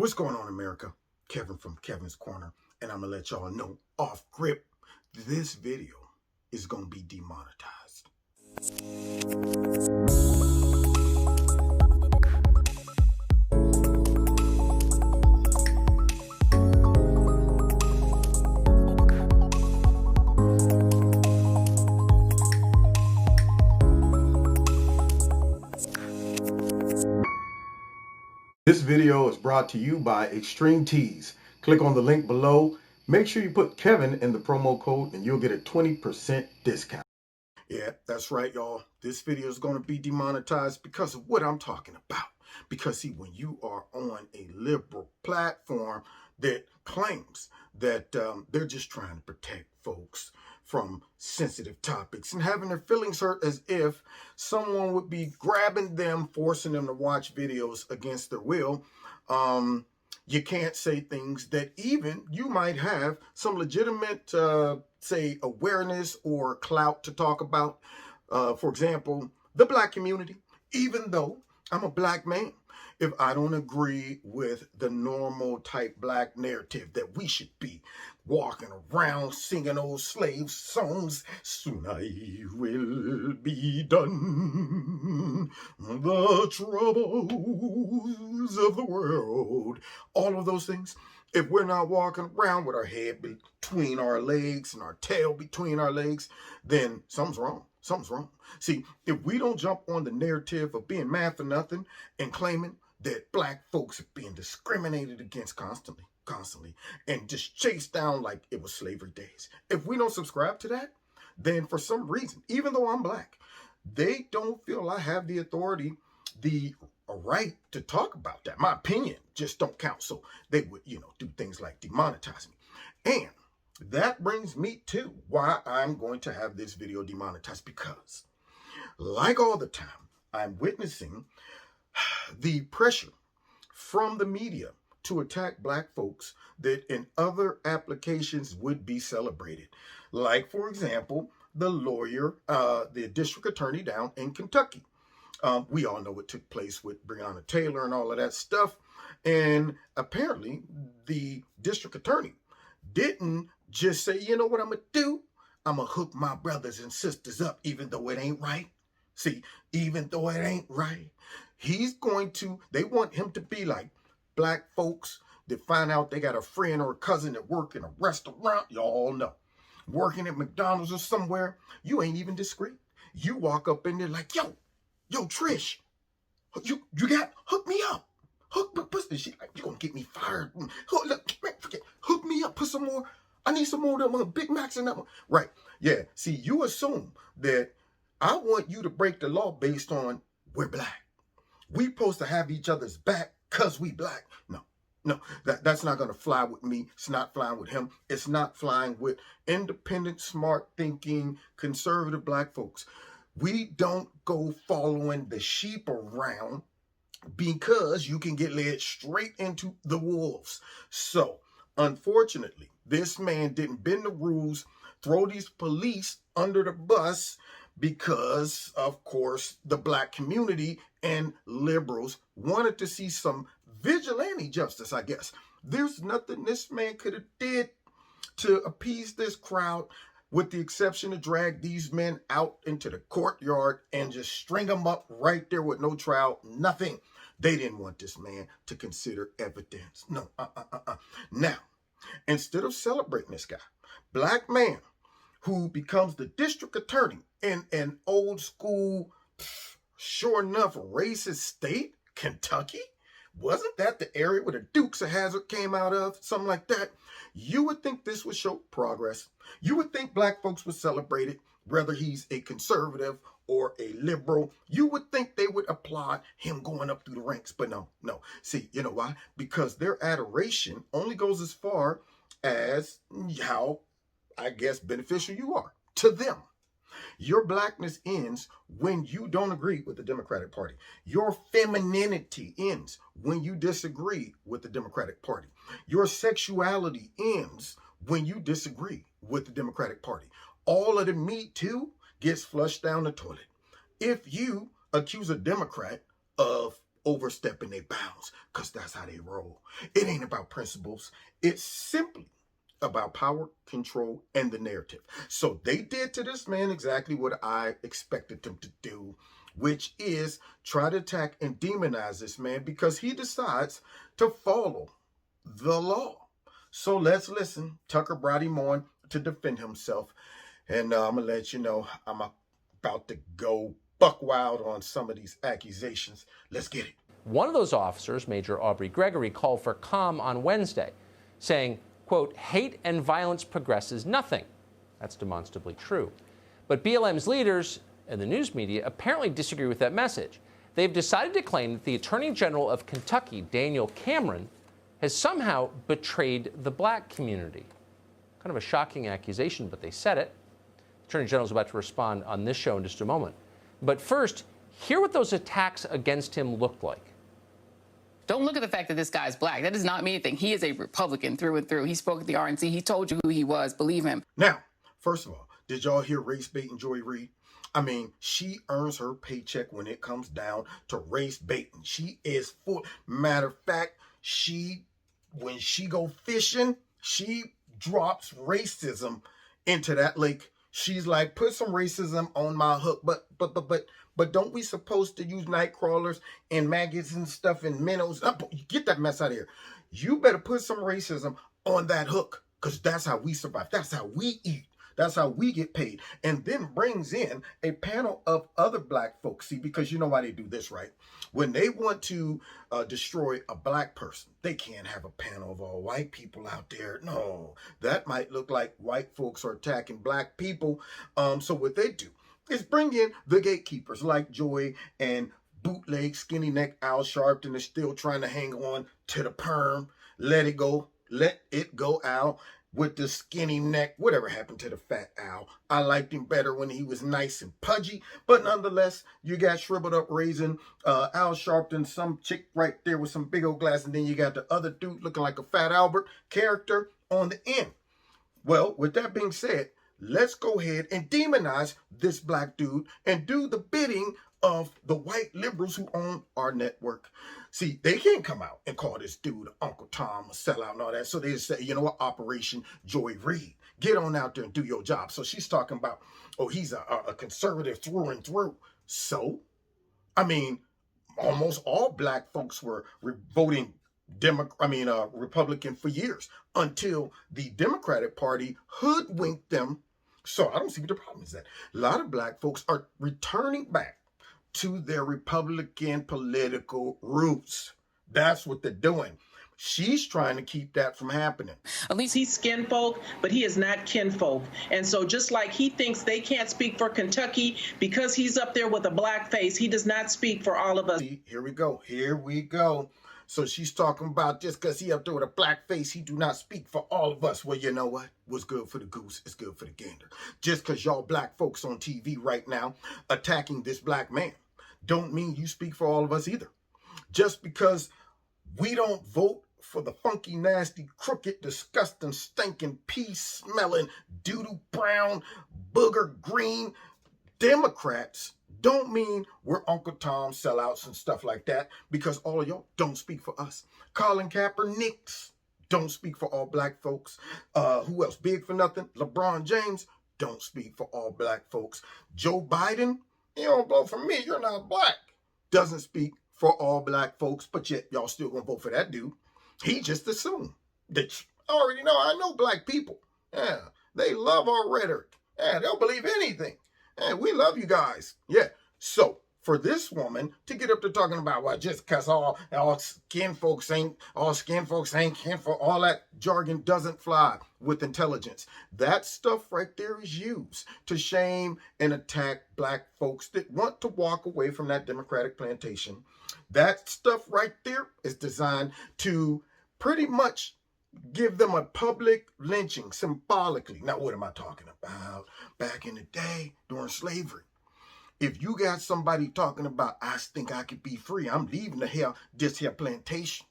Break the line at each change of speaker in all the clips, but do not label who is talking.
What's going on, America? Kevin from Kevin's Corner, and I'm going to let y'all know off grip, this video is going to be demonetized. This video is brought to you by Extreme Tees. Click on the link below. Make sure you put Kevin in the promo code and you'll get a 20% discount. Yeah, that's right, y'all. This video is going to be demonetized because of what I'm talking about. Because, see, when you are on a liberal platform that claims that they're just trying to protect folks from sensitive topics and having their feelings hurt as if someone would be grabbing them, forcing them to watch videos against their will, you can't say things that even you might have some legitimate, say, awareness or clout to talk about. For example, the black community. Even though I'm a black man, if I don't agree with the normal type black narrative that we should be walking around singing old slave songs, soon I will be done, the troubles of the world, all of those things. If we're not walking around with our head between our legs and our tail between our legs, then something's wrong. Something's wrong. See, if we don't jump on the narrative of being mad for nothing and claiming that black folks are being discriminated against constantly, and just chased down like it was slavery days. If we don't subscribe to that, then for some reason, even though I'm black, they don't feel I have the authority, the right to talk about that. My opinion just don't count. So they would, do things like demonetize me. And that brings me to why I'm going to have this video demonetized, because like all the time, I'm witnessing the pressure from the media to attack black folks that in other applications would be celebrated. Like, for example, the lawyer, the district attorney down in Kentucky. We all know what took place with Brianna Taylor and all of that stuff. And apparently the district attorney didn't just say, you know what I'm going to do? I'm going to hook my brothers and sisters up, even though it ain't right. See, even though it ain't right, they want him to be like black folks that find out they got a friend or a cousin that work in a restaurant, y'all know, working at McDonald's or somewhere. You ain't even discreet. You walk up in there like, yo, Trish, you got, hook me up. Put this shit, you gonna get me fired. Hook me up, put some more. I need some more of them Big Macs in that one. Right, yeah, see, you assume that I want you to break the law based on we're black. We supposed to have each other's back because we black. No, that's not going to fly with me. It's not flying with him. It's not flying with independent, smart thinking, conservative black folks. We don't go following the sheep around because you can get led straight into the wolves. So, unfortunately, this man didn't bend the rules, throw these police under the bus, because, of course, the black community and liberals wanted to see some vigilante justice, I guess. There's nothing this man could have did to appease this crowd, with the exception to drag these men out into the courtyard and just string them up right there with no trial, nothing. They didn't want this man to consider evidence. No, Now, instead of celebrating this guy, black man who becomes the district attorney in an old school, sure enough, racist state, Kentucky? Wasn't that the area where the Dukes of Hazzard came out of? Something like that. You would think this would show progress. You would think black folks would celebrate it, whether he's a conservative or a liberal. You would think they would applaud him going up through the ranks. But no. See, you know why? Because their adoration only goes as far as how, I guess, beneficial you are to them. Your blackness ends when you don't agree with the Democratic Party. Your femininity ends when you disagree with the Democratic Party. Your sexuality ends when you disagree with the Democratic Party. All of the Me Too gets flushed down the toilet. If you accuse a Democrat of overstepping their bounds, because that's how they roll. It ain't about principles. It's simply about power, control, and the narrative. So they did to this man exactly what I expected them to do, which is try to attack and demonize this man because he decides to follow the law. So let's listen. Tucker brought him on to defend himself. And I'm going to let you know I'm about to go buck wild on some of these accusations. Let's get it.
One of those officers, Major Aubrey Gregory, called for calm on Wednesday, saying, quote, hate and violence progresses nothing. That's demonstrably true. But BLM's leaders and the news media apparently disagree with that message. They've decided to claim that the Attorney General of Kentucky, Daniel Cameron, has somehow betrayed the black community. Kind of a shocking accusation, but they said it. The Attorney General is about to respond on this show in just a moment. But first, hear what those attacks against him looked like.
Don't look at the fact that this guy's black. That does not mean anything. He is a Republican through and through. He spoke at the RNC. He told you who he was. Believe him.
Now, first of all, did y'all hear race baiting Joy Reid? I mean, she earns her paycheck when it comes down to race baiting. She is full. Matter of fact, when she go fishing, she drops racism into that lake. She's like, put some racism on my hook. But don't we supposed to use night crawlers and maggots and stuff and minnows? Get that mess out of here. You better put some racism on that hook, because that's how we survive. That's how we eat. That's how we get paid. And then brings in a panel of other black folks. See, because you know why they do this, right? When they want to destroy a black person, they can't have a panel of all white people out there. No, that might look like white folks are attacking black people. So what they do is bring in the gatekeepers like Joy and bootleg skinny neck Al Sharpton is still trying to hang on to the perm. Let it go, Al. With the skinny neck, whatever happened to the fat Al? I liked him better when he was nice and pudgy, but nonetheless, you got shriveled up raisin, Al Sharpton, some chick right there with some big old glass, and then you got the other dude looking like a Fat Albert character on the end. Well, with that being said, let's go ahead and demonize this black dude and do the bidding of the white liberals who own our network. See, they can't come out and call this dude Uncle Tom a sellout and all that. So they just say, you know what, Operation Joy Reid, get on out there and do your job. So she's talking about, oh, he's a conservative through and through. So, I mean, almost all black folks were voting Republican for years until the Democratic Party hoodwinked them. So I don't see what the problem is. That a lot of black folks are returning back to their Republican political roots. That's what they're doing. She's trying to keep that from happening.
At least he's skin folk, but he is not kinfolk. And so just like he thinks they can't speak for Kentucky because he's up there with a black face, he does not speak for all of us.
See, here we go. So she's talking about just because he up there with a black face, he do not speak for all of us. Well, you know what? What's good for the goose is good for the gander. Just because y'all black folks on TV right now attacking this black man don't mean you speak for all of us either. Just because we don't vote for the funky, nasty, crooked, disgusting, stinking, pea-smelling, doo-doo brown, booger green Democrats don't mean we're Uncle Tom sellouts and stuff like that, because all of y'all don't speak for us. Colin Kaepernick don't speak for all black folks. Who else? Big for nothing. LeBron James don't speak for all black folks. Joe Biden, you don't vote for me, you're not black. Doesn't speak for all black folks, but yet y'all still gonna vote for that dude. He just assumed that I already know. I know black people. Yeah, they love our rhetoric. Yeah, they'll believe anything. And we love you guys. Yeah. So for this woman to get up to talking about, well, just because all skin folks ain't kin for all that jargon doesn't fly with intelligence. That stuff right there is used to shame and attack black folks that want to walk away from that Democratic plantation. That stuff right there is designed to pretty much give them a public lynching symbolically. Now, what am I talking about? Back in the day, during slavery, if you got somebody talking about, I think I could be free, I'm leaving this here plantation.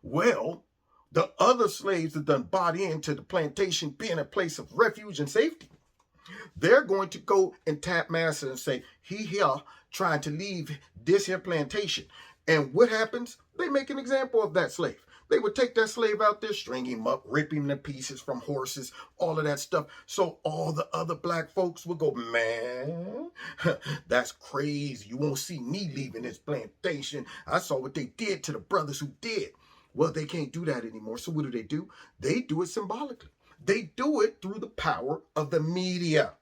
Well, the other slaves that done bought into the plantation being a place of refuge and safety, they're going to go and tap master and say, he here trying to leave this here plantation. And what happens? They make an example of that slave. They would take that slave out there, string him up, rip him to pieces from horses, all of that stuff. So all the other black folks would go, man, that's crazy. You won't see me leaving this plantation. I saw what they did to the brothers who did. Well, they can't do that anymore. So what do? They do it symbolically. They do it through the power of the media.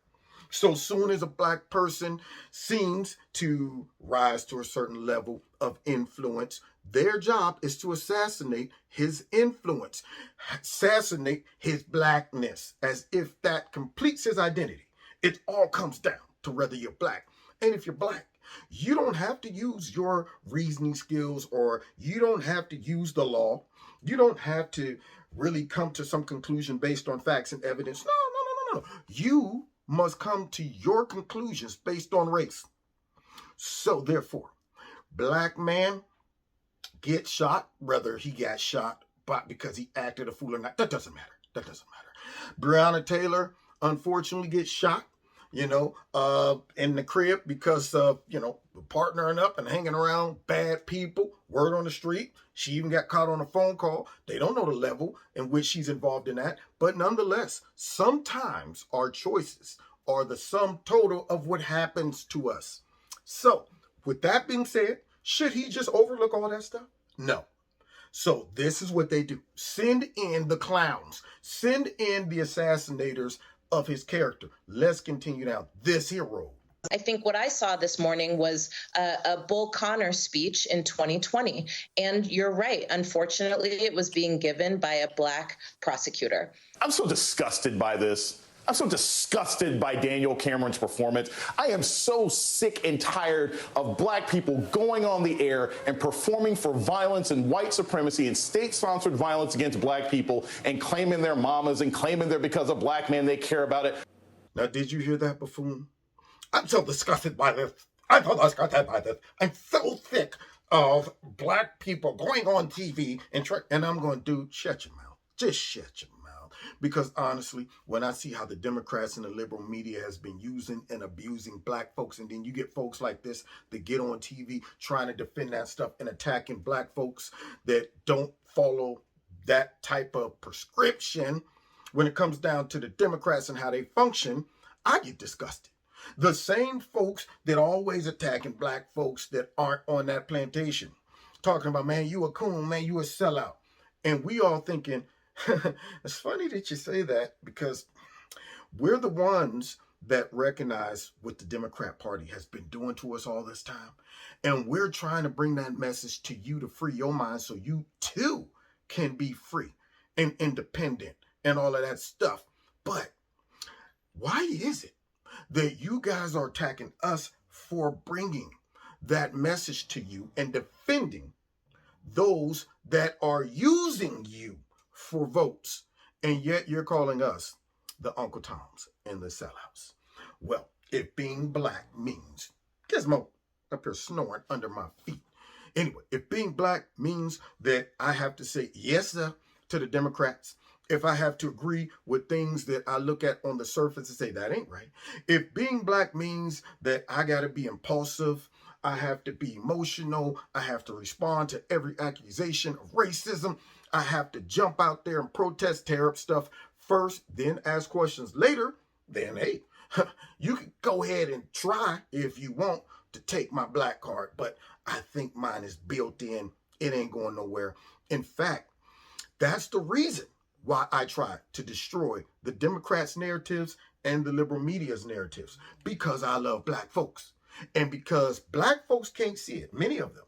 So soon as a black person seems to rise to a certain level of influence, their job is to assassinate his influence, assassinate his blackness, as if that completes his identity. It all comes down to whether you're black. And if you're black, you don't have to use your reasoning skills, or you don't have to use the law. You don't have to really come to some conclusion based on facts and evidence. No. You must come to your conclusions based on race. So therefore, black man gets shot, whether he got shot because he acted a fool or not, that doesn't matter. Brianna Taylor, unfortunately, gets shot, in the crib because of, partnering up and hanging around bad people, word on the street. She even got caught on a phone call. They don't know the level in which she's involved in that. But nonetheless, sometimes our choices are the sum total of what happens to us. So with that being said, should he just overlook all that stuff? No. So this is what they do. Send in the clowns. Send in the assassinators of his character. Let's continue down this here road.
I think what I saw this morning was a Bull Connor speech in 2020. And you're right. Unfortunately, it was being given by a black prosecutor.
I'm so disgusted by this. I'm so disgusted by Daniel Cameron's performance. I am so sick and tired of black people going on the air and performing for violence and white supremacy and state-sponsored violence against black people and claiming their mamas and claiming they're because of black men, they care about it.
Now, did you hear that, buffoon? I'm so disgusted by this. I'm so sick of black people going on TV and I'm going, dude, shut your mouth. Just shut your mouth. Because honestly, when I see how the Democrats and the liberal media has been using and abusing black folks, and then you get folks like this that get on TV trying to defend that stuff and attacking black folks that don't follow that type of prescription when it comes down to the Democrats and how they function, I get disgusted. The same folks that always attacking black folks that aren't on that plantation, talking about, man, you a coon, man, you a sellout. And we all thinking, it's funny that you say that, because we're the ones that recognize what the Democrat Party has been doing to us all this time. And we're trying to bring that message to you to free your mind so you too can be free and independent and all of that stuff. But why is it that you guys are attacking us for bringing that message to you and defending those that are using you for votes, and yet you're calling us the Uncle Toms and the sellouts? Well, if being black means, Gizmo up here snoring under my feet. Anyway, if being black means that I have to say yes, sir, to the Democrats, if I have to agree with things that I look at on the surface and say that ain't right, if being black means that I got to be impulsive, I have to be emotional, I have to respond to every accusation of racism, I have to jump out there and protest, tear up stuff first, then ask questions later, then hey, you can go ahead and try if you want to take my black card, but I think mine is built in. It ain't going nowhere. In fact, that's the reason why I try to destroy the Democrats' narratives and the liberal media's narratives, because I love black folks. And because black folks can't see it, many of them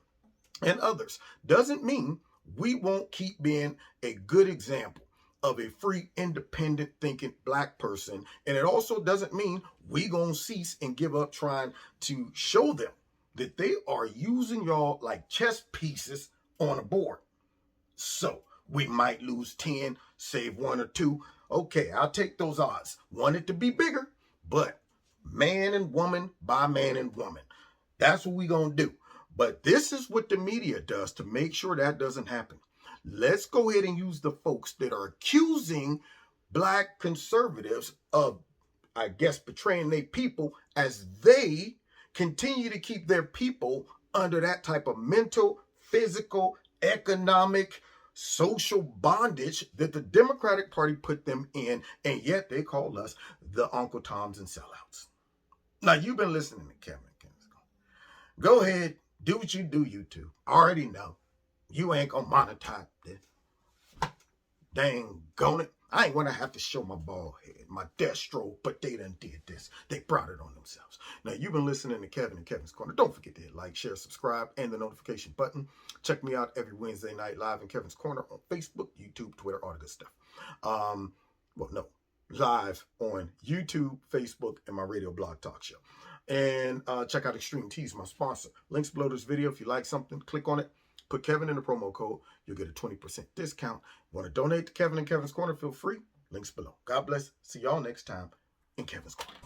and others, doesn't mean we won't keep being a good example of a free, independent thinking black person. And it also doesn't mean we gonna cease and give up trying to show them that they are using y'all like chess pieces on a board. So we might lose 10, save 1 or 2. Okay, I'll take those odds. Want it to be bigger, but man and woman by man and woman. That's what we gonna do. But this is what the media does to make sure that doesn't happen. Let's go ahead and use the folks that are accusing black conservatives of, I guess, betraying their people as they continue to keep their people under that type of mental, physical, economic, social bondage that the Democratic Party put them in, and yet they call us the Uncle Toms and sellouts. Now, you've been listening to Kevin. Go ahead, do what you do, YouTube. I already know. You ain't gonna monetize this. Dang gone it. I ain't gonna have to show my bald head, my destro, but they done did this. They brought it on themselves. Now, you've been listening to Kevin and Kevin's Corner. Don't forget to hit like, share, subscribe, and the notification button. Check me out every Wednesday night live in Kevin's Corner on Facebook, YouTube, Twitter, all the good stuff. Live on YouTube, Facebook, and my radio blog talk show. And check out Extreme Tees, my sponsor. Links below this video. If you like something, click on it. Put Kevin in the promo code. You'll get a 20% discount. Want to donate to Kevin and Kevin's Corner? Feel free. Links below. God bless. See y'all next time in Kevin's Corner.